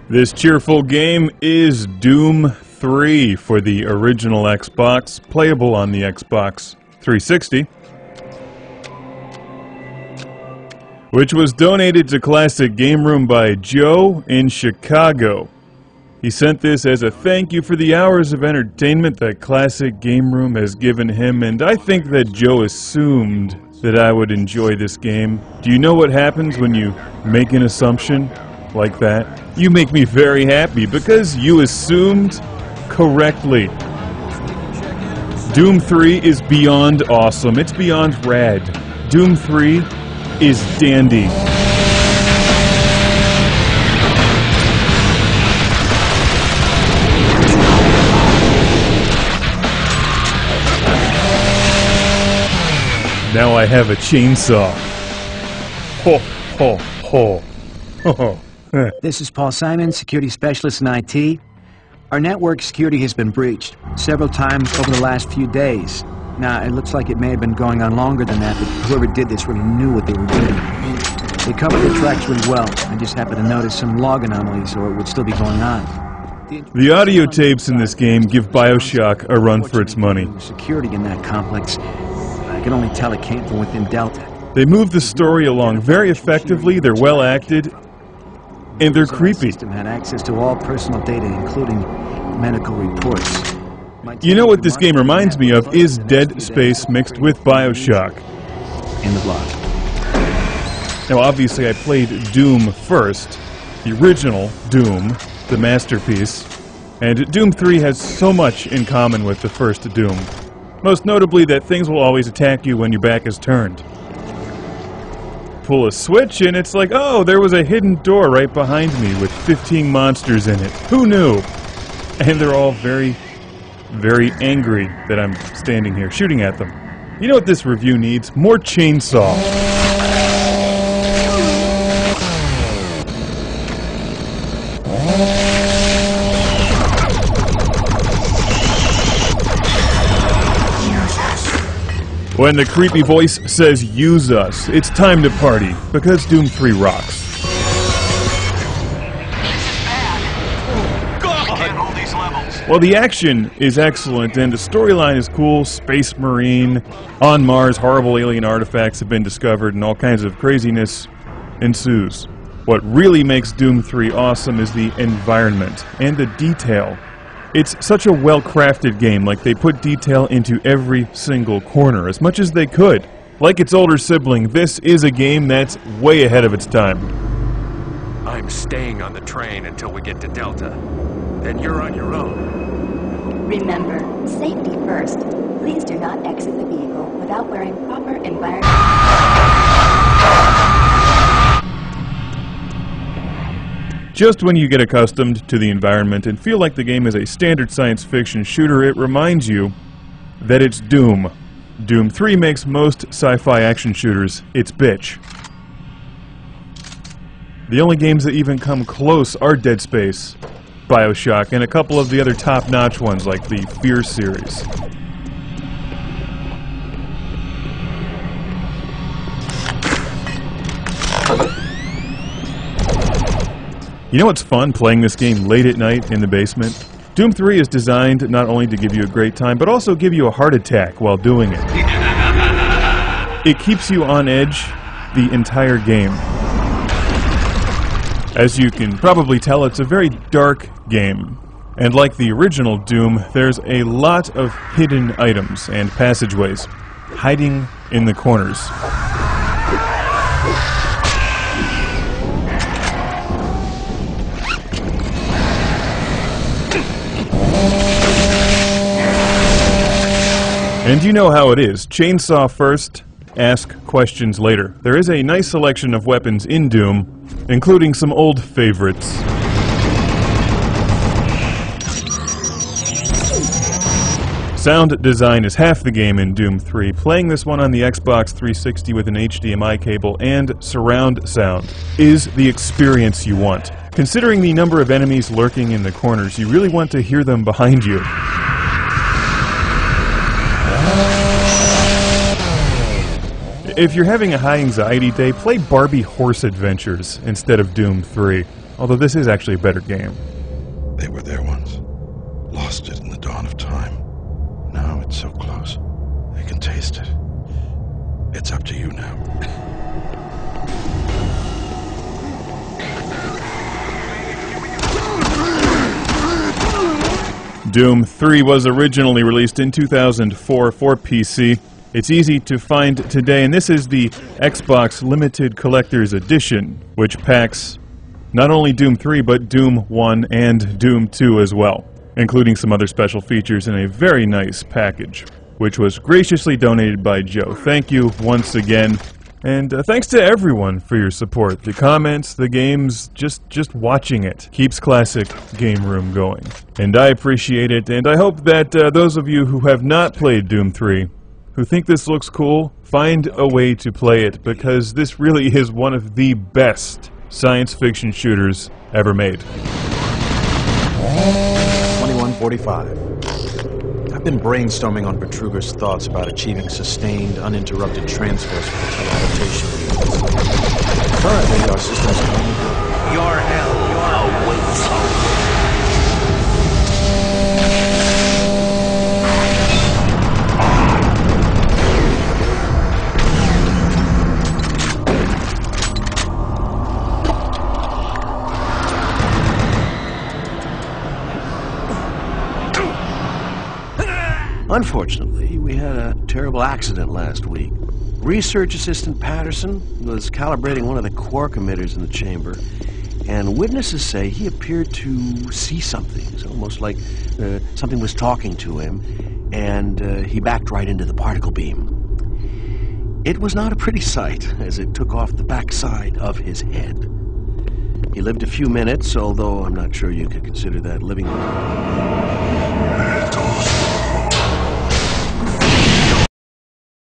This cheerful game is Doom 3 for the original Xbox, playable on the Xbox 360, which was donated to Classic Game Room by Joe in Chicago. He sent this as a thank you for the hours of entertainment that Classic Game Room has given him, and I think that Joe assumed that I would enjoy this game. Do you know what happens when you make an assumption like that? You make me very happy because you assumed correctly. Doom 3 is beyond awesome. It's beyond rad. Doom 3 is dandy. Now I have a chainsaw. Ho, ho, ho. Ho, ho. This is Paul Simon, security specialist in IT. Our network security has been breached several times over the last few days. Now, it looks like it may have been going on longer than that, but whoever did this really knew what they were doing. They covered their tracks really well. I just happened to notice some log anomalies, or it would still be going on. The audio tapes in this game give BioShock a run for its money. Security in that complex, I can only tell it came from within Delta. They move the story along very effectively, they're well acted, and they're creepy. The system had access to all personal data, including medical reports. You know what this game reminds me of is Dead Space mixed with BioShock. In the block. Now obviously I played Doom first, the original Doom, the masterpiece, and Doom 3 has so much in common with the first Doom. Most notably that things will always attack you when your back is turned. Pull a switch and it's like, oh, there was a hidden door right behind me with 15 monsters in it. Who knew? And they're all very, very angry that I'm standing here shooting at them. You know what this review needs? More chainsaw. When the creepy voice says, use us, it's time to party, because Doom 3 rocks. Well, the action is excellent, and the storyline is cool. Space Marine, on Mars, horrible alien artifacts have been discovered, and all kinds of craziness ensues. What really makes Doom 3 awesome is the environment and the detail. It's such a well-crafted game, like they put detail into every single corner, as much as they could. Like its older sibling, this is a game that's way ahead of its time. I'm staying on the train until we get to Delta. Then you're on your own. Remember, safety first. Please do not exit the vehicle without wearing proper environmental... Just when you get accustomed to the environment and feel like the game is a standard science fiction shooter, it reminds you that it's Doom. Doom 3 makes most sci-fi action shooters its bitch. The only games that even come close are Dead Space, BioShock, and a couple of the other top-notch ones like the Fear series. You know what's fun playing this game late at night in the basement? Doom 3 is designed not only to give you a great time, but also give you a heart attack while doing it. It keeps you on edge the entire game. As you can probably tell, it's a very dark game. And like the original Doom, there's a lot of hidden items and passageways hiding in the corners. And you know how it is. Chainsaw first, ask questions later. There is a nice selection of weapons in Doom, including some old favorites. Sound design is half the game in Doom 3. Playing this one on the Xbox 360 with an HDMI cable and surround sound is the experience you want. Considering the number of enemies lurking in the corners, you really want to hear them behind you. If you're having a high anxiety day, play Barbie Horse Adventures instead of Doom 3. although this is actually a better game. They were there once. Lost it in the dawn of time. Now it's so close. They can taste it. It's up to you now. Doom 3 was originally released in 2004 for PC. It's easy to find today, and this is the Xbox Limited Collector's Edition, which packs not only Doom 3, but Doom 1 and Doom 2 as well, including some other special features in a very nice package, which was graciously donated by Joe. Thank you once again. And thanks to everyone for your support. The comments, the games, just watching it keeps Classic Game Room going. And I appreciate it, and I hope that those of you who have not played Doom 3, who think this looks cool, find a way to play it, because this really is one of the best science fiction shooters ever made. 2145. I've been brainstorming on Betruger's thoughts about achieving sustained, uninterrupted transfers for the teleportation units. Currently, our systems can only do Your hell awaits you. Unfortunately, we had a terrible accident last week. Research Assistant Patterson was calibrating one of the quark emitters in the chamber, and witnesses say he appeared to see something. It's almost like something was talking to him, and he backed right into the particle beam. It was not a pretty sight, as it took off the backside of his head. He lived a few minutes, although I'm not sure you could consider that living.